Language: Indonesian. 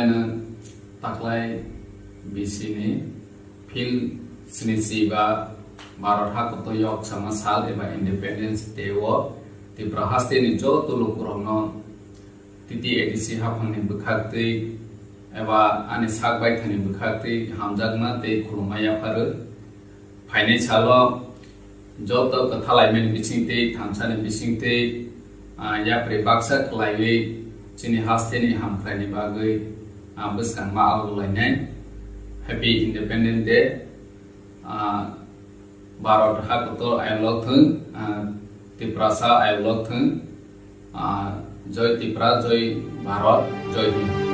Thailand taklai bisini fil sinisi ba Bharat hakoto yok sama sal eba independence dewo ti prahaste ni jo tulu kurangno titi edisi hapang ni bukhakti eba ani sakbai thani bukhakti hamjagma te khulumaya paru phaine chalo jo to kathalai men bisingte thamsani bisingte ya pre baksa klaiwi chini haste ni hamkhrai ni bagai buskang ma alulainai happy independence day Bharat hakoto ailok thung tiprasa ailok thung joy tipra joy Bharat joy Hind